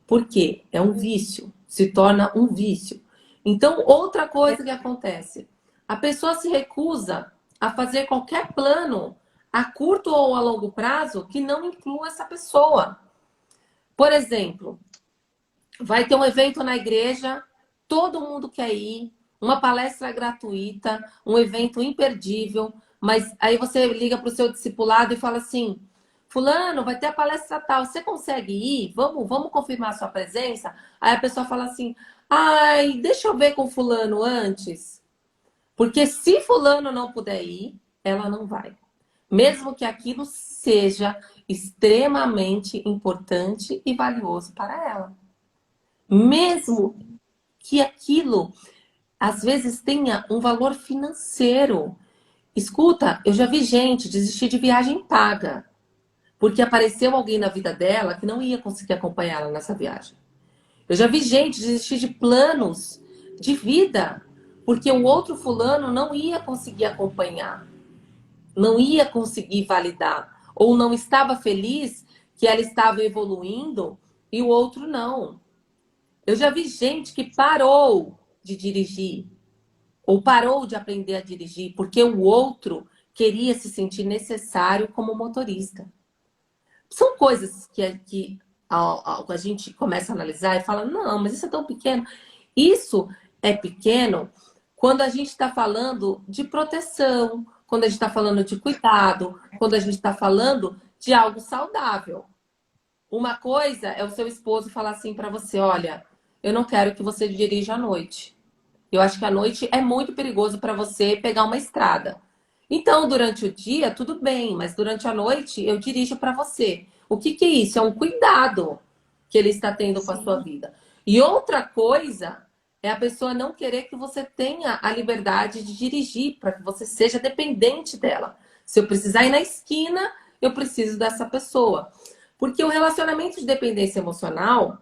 Porque é um vício, se torna um vício. Então, outra coisa que acontece, a pessoa se recusa a fazer qualquer plano a curto ou a longo prazo que não inclua essa pessoa. Por exemplo, vai ter um evento na igreja, todo mundo quer ir, uma palestra gratuita, um evento imperdível, mas aí você liga para o seu discipulado e fala assim: fulano, vai ter a palestra tal, você consegue ir? Vamos confirmar a sua presença? Aí a pessoa fala assim: ai, deixa eu ver com fulano antes. Porque se fulano não puder ir, ela não vai. Mesmo que aquilo seja extremamente importante e valioso para ela. Mesmo que aquilo, às vezes, tenha um valor financeiro. Escuta, eu já vi gente desistir de viagem paga, porque apareceu alguém na vida dela que não ia conseguir acompanhar ela nessa viagem. Eu já vi gente desistir de planos de vida, porque o outro fulano não ia conseguir acompanhar, não ia conseguir validar, ou não estava feliz que ela estava evoluindo e o outro não. Eu já vi gente que parou de dirigir ou parou de aprender a dirigir porque o outro queria se sentir necessário como motorista. São coisas que a gente começa a analisar e fala, não, mas isso é tão pequeno. Isso é pequeno quando a gente está falando de proteção, quando a gente está falando de cuidado, quando a gente está falando de algo saudável. Uma coisa é o seu esposo falar assim para você, olha, eu não quero que você dirija à noite. Eu acho que à noite é muito perigoso para você pegar uma estrada. Então, durante o dia, tudo bem, mas durante a noite eu dirijo para você. O que que é isso? É um cuidado que ele está tendo com a sua vida. E outra coisa é a pessoa não querer que você tenha a liberdade de dirigir, para que você seja dependente dela. Se eu precisar ir na esquina, eu preciso dessa pessoa. Porque o relacionamento de dependência emocional,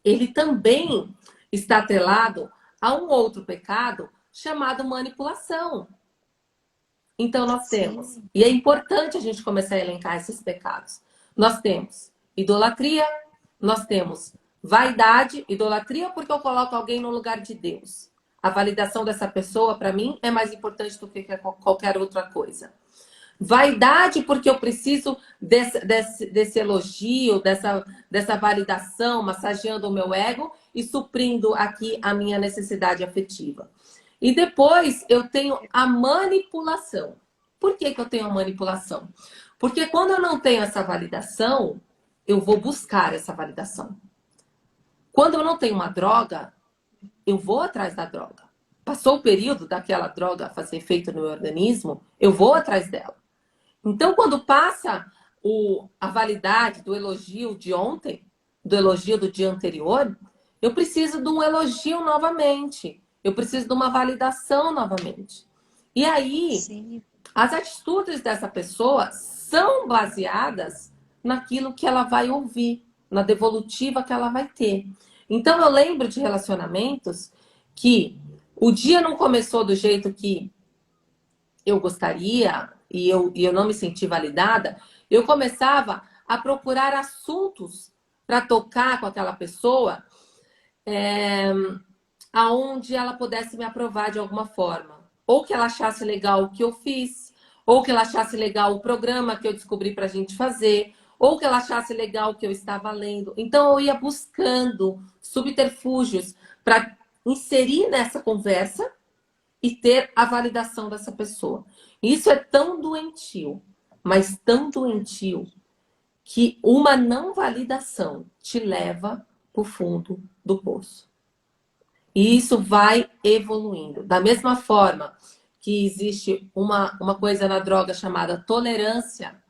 ele também está atrelado a um outro pecado chamado manipulação. Então, nós temos, Sim. e é importante a gente começar a elencar esses pecados. Nós temos idolatria, nós temos vaidade, idolatria porque eu coloco alguém no lugar de Deus. A validação dessa pessoa, para mim, é mais importante do que qualquer outra coisa. Vaidade porque eu preciso desse elogio, dessa validação, massageando o meu ego e suprindo aqui a minha necessidade afetiva. E depois eu tenho a manipulação. Por que que eu tenho a manipulação? Porque quando eu não tenho essa validação, eu vou buscar essa validação. Quando eu não tenho uma droga, eu vou atrás da droga. Passou o período daquela droga fazer efeito no meu organismo, eu vou atrás dela. Então, quando passa a validade do elogio de ontem, do elogio do dia anterior, eu preciso de um elogio novamente. Eu preciso de uma validação novamente. E aí, Sim. as atitudes dessa pessoa são baseadas naquilo que ela vai ouvir, na devolutiva que ela vai ter. Então, eu lembro de relacionamentos que o dia não começou do jeito que eu gostaria e eu não me senti validada, eu começava a procurar assuntos para tocar com aquela pessoa, aonde ela pudesse me aprovar de alguma forma. Ou que ela achasse legal o que eu fiz, ou que ela achasse legal o programa que eu descobri para a gente fazer, ou que ela achasse legal o que eu estava lendo. Então eu ia buscando subterfúgios para inserir nessa conversa e ter a validação dessa pessoa. Isso é tão doentio, mas tão doentio, que uma não validação te leva para o fundo do poço. E isso vai evoluindo. Da mesma forma que existe uma coisa na droga chamada tolerância.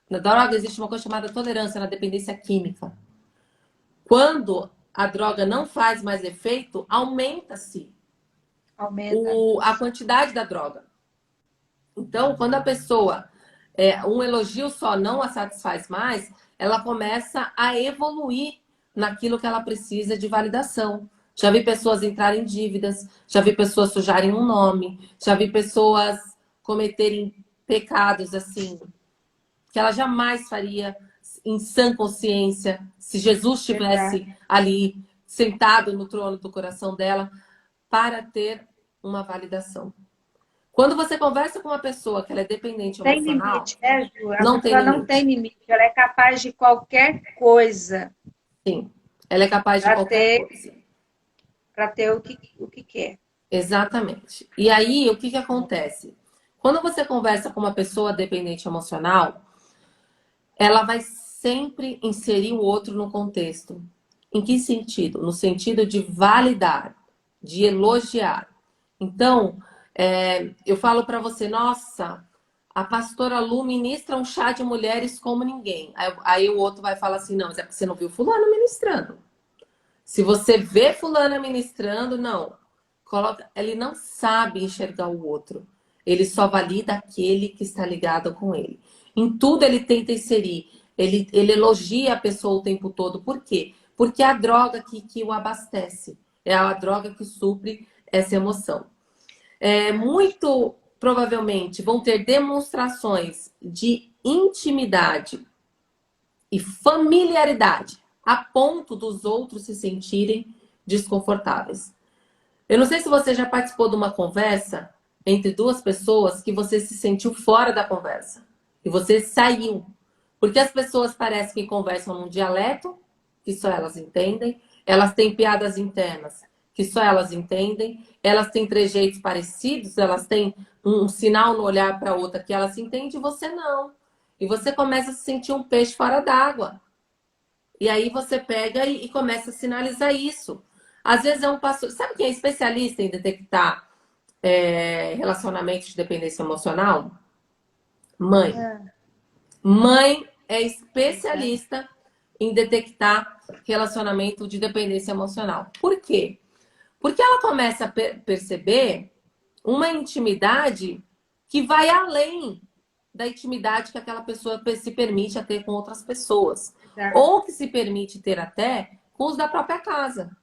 Na droga existe uma coisa chamada tolerância, na dependência química. Quando a droga não faz mais efeito, aumenta-se Aumenta. a quantidade da droga. Então, quando a pessoa, um elogio só não a satisfaz mais, ela começa a evoluir naquilo que ela precisa de validação. Já vi pessoas entrarem em dívidas, já vi pessoas sujarem um nome, já vi pessoas cometerem pecados assim, que ela jamais faria em sã consciência, se Jesus estivesse ali, sentado no trono do coração dela, para ter uma validação. Quando você conversa com uma pessoa que ela é dependente Tem emocional, limite, né, Ju? A não tem pessoa não tem limite. limite, ela é capaz de qualquer coisa Sim, ela é capaz de qualquer coisa. para ter o que quer. Exatamente. E aí, o que que acontece? Quando você conversa com uma pessoa dependente emocional, ela vai sempre inserir o outro no contexto. Em que sentido? No sentido de validar, de elogiar. Então, eu falo para você, nossa, a pastora Lu ministra um chá de mulheres como ninguém. Aí o outro vai falar assim, não, mas é porque você não viu fulano ministrando. Se você vê fulano ministrando, não. Ele não sabe enxergar o outro. Ele só valida aquele que está ligado com ele. Em tudo ele tenta inserir. Ele elogia a pessoa o tempo todo. Por quê? Porque é a droga que o abastece. É a droga que supre essa emoção. Muito provavelmente vão ter demonstrações de intimidade e familiaridade a ponto dos outros se sentirem desconfortáveis. Eu não sei se você já participou de uma conversa entre duas pessoas que você se sentiu fora da conversa e você saiu. Porque as pessoas parecem que conversam num dialeto que só elas entendem, elas têm piadas internas que só elas entendem, elas têm trejeitos parecidos, elas têm um sinal no olhar para outra que elas entendem e você não. E você começa a se sentir um peixe fora d'água. E aí você pega e começa a sinalizar isso. Às vezes é um pastor. Sabe quem é especialista em detectar relacionamentos de dependência emocional? Mãe. Mãe é especialista em detectar relacionamento de dependência emocional. Por quê? Porque ela começa a perceber uma intimidade que vai além da intimidade que aquela pessoa se permite a ter com outras pessoas. Ou que se permite ter até com os da própria casa.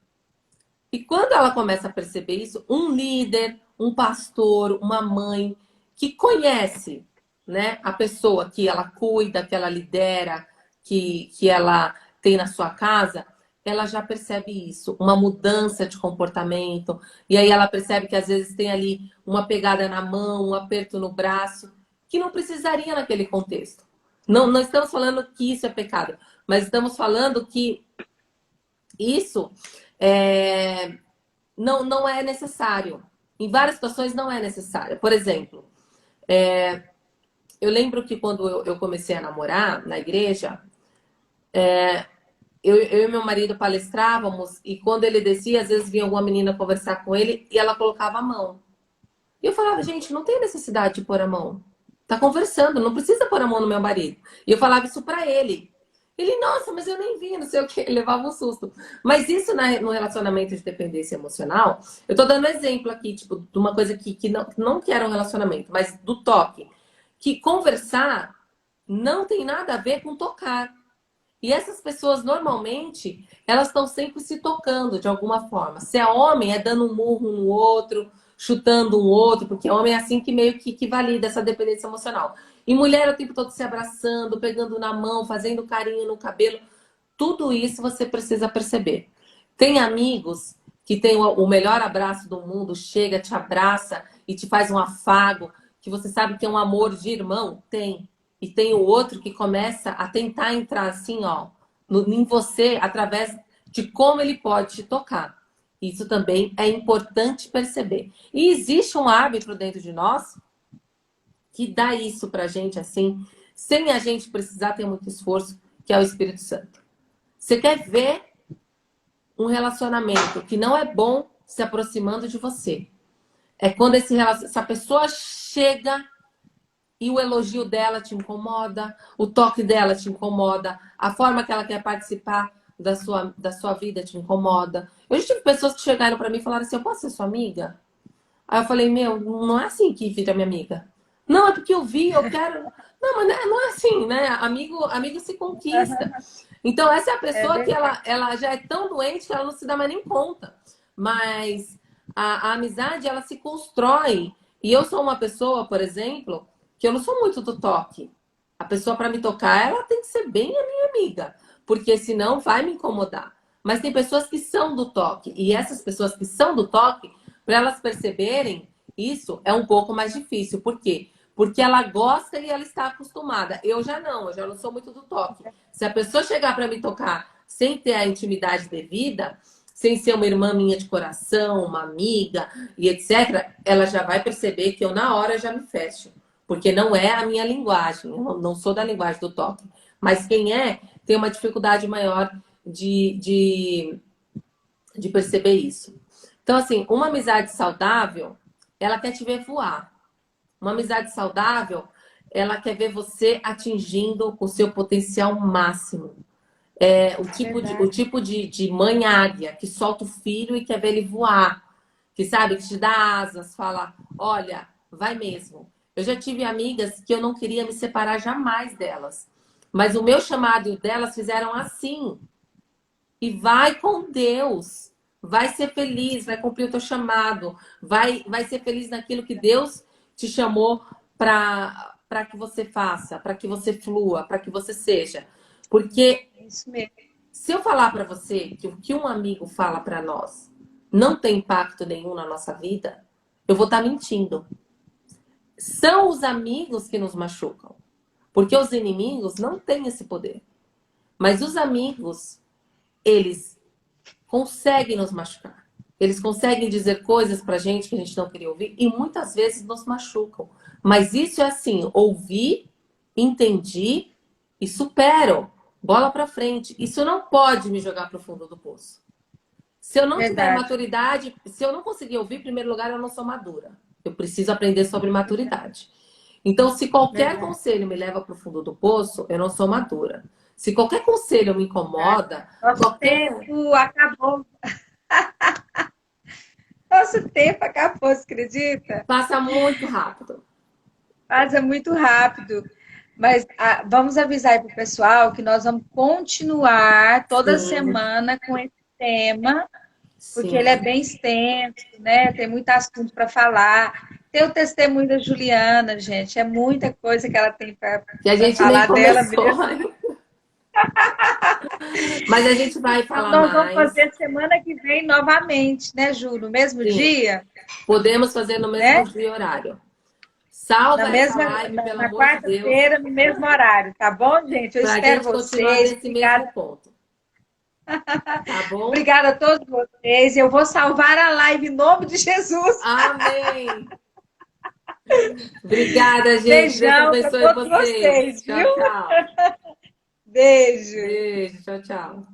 E quando ela começa a perceber isso, um líder, um pastor, uma mãe que conhece, né, a pessoa que ela cuida, que ela lidera, que ela tem na sua casa, ela já percebe isso, uma mudança de comportamento. E aí ela percebe que às vezes tem ali uma pegada na mão, um aperto no braço, que não precisaria naquele contexto. Não estamos falando que isso é pecado, mas estamos falando que isso não é necessário. Em várias situações não é necessário. Por exemplo, eu lembro que quando eu comecei a namorar na igreja, eu e meu marido palestrávamos e quando ele descia, às vezes vinha alguma menina conversar com ele e ela colocava a mão. E eu falava, gente, não tem necessidade de pôr a mão. Tá conversando, não precisa pôr a mão no meu marido. E eu falava isso pra ele. Ele, nossa, mas eu nem vi, não sei o que, ele levava um susto. Mas isso no relacionamento de dependência emocional, eu tô dando exemplo aqui, tipo, de uma coisa que não que era um relacionamento, mas do toque. Que conversar não tem nada a ver com tocar. E essas pessoas, normalmente, elas estão sempre se tocando de alguma forma. Se é homem, é dando um murro um no outro, chutando um outro, porque homem é assim que meio que valida essa dependência emocional. E mulher é o tempo todo se abraçando, pegando na mão, fazendo carinho no cabelo. Tudo isso você precisa perceber. Tem amigos que tem o melhor abraço do mundo, chega, te abraça e te faz um afago, que você sabe que é um amor de irmão? Tem. E tem o outro que começa a tentar entrar assim, ó, em você, através de como ele pode te tocar. Isso também é importante perceber. E existe um árbitro dentro de nós que dá isso pra gente assim, sem a gente precisar ter muito esforço, que é o Espírito Santo. Você quer ver um relacionamento que não é bom se aproximando de você? É quando essa pessoa chega e o elogio dela te incomoda, o toque dela te incomoda, a forma que ela quer participar da sua vida te incomoda. Eu já tive pessoas que chegaram para mim e falaram assim: eu posso ser sua amiga? Aí eu falei: meu, não é assim que vira minha amiga. Não, é porque eu vi, eu quero. Não, mas não é assim, né? Amigo se conquista. Então, essa é a É pessoa que verdade. ela já é tão doente que ela não se dá mais nem conta. Mas a amizade, ela se constrói. E eu sou uma pessoa, por exemplo, que eu não sou muito do toque. A pessoa, para me tocar, ela tem que ser bem a minha amiga. Porque senão vai me incomodar. Mas tem pessoas que são do toque. E essas pessoas que são do toque, para elas perceberem isso, é um pouco mais difícil. Por quê? Porque ela gosta e ela está acostumada. Eu já não sou muito do toque. Se a pessoa chegar para me tocar sem ter a intimidade devida, sem ser uma irmã minha de coração, uma amiga e etc., ela já vai perceber que eu na hora já me fecho. Porque não é a minha linguagem. Eu não sou da linguagem do toque. Mas quem é, tem uma dificuldade maior de perceber isso. Então, assim, uma amizade saudável, ela quer te ver voar. Uma amizade saudável, ela quer ver você atingindo o seu potencial máximo. É o Verdade. tipo de mãe águia que solta o filho e quer ver ele voar. Que sabe, que te dá asas, fala, olha, vai mesmo. Eu já tive amigas que eu não queria me separar jamais delas. Mas o meu chamado e o delas fizeram assim. E vai com Deus. Vai ser feliz, vai cumprir o teu chamado. Vai ser feliz naquilo que Deus te chamou para que você faça, para que você flua, para que você seja. Porque É isso mesmo. se eu falar para você que o que um amigo fala para nós não tem impacto nenhum na nossa vida, eu vou estar mentindo. São os amigos que nos machucam. Porque os inimigos não têm esse poder. Mas os amigos, eles conseguem nos machucar. Eles conseguem dizer coisas pra gente que a gente não queria ouvir e muitas vezes nos machucam. Mas isso é assim, ouvi, entendi e supero. Bola pra frente. Isso não pode me jogar pro fundo do poço. Se eu não tiver Verdade. maturidade, se eu não conseguir ouvir, em primeiro lugar, eu não sou madura. Eu preciso aprender sobre maturidade. Então, se qualquer Verdade. conselho me leva para o fundo do poço, eu não sou madura. Se qualquer conselho me incomoda, Nosso qualquer tempo acabou. Nosso tempo acabou, você acredita? passa muito rápido. Passa muito rápido. Mas vamos avisar aí para o pessoal que nós vamos continuar toda Sim, semana com esse tema, porque ele é Sim. bem extenso, né? Tem muito assunto para falar. Tem o testemunho da Juliana, gente, é muita coisa que ela tem para Que a gente nem falar dela começou mesmo. ainda. Mas a gente vai Então, falar nós vamos mais. fazer semana que vem novamente, né, Ju? No mesmo Sim. dia, Podemos fazer no mesmo né? dia e horário. Na Salva essa mesma, live, pelo na amor de Deus, quarta-feira, no mesmo horário, tá bom, gente? Eu para a espero gente continuar vocês. nesse mesmo Obrigada. ponto. Tá bom? Obrigada a todos vocês. Eu vou salvar a live em nome de Jesus. Amém. Obrigada, gente. Deus Beijão para abençoe todos vocês. vocês, viu? Tchau, tchau. Beijo. Beijo. Tchau, tchau.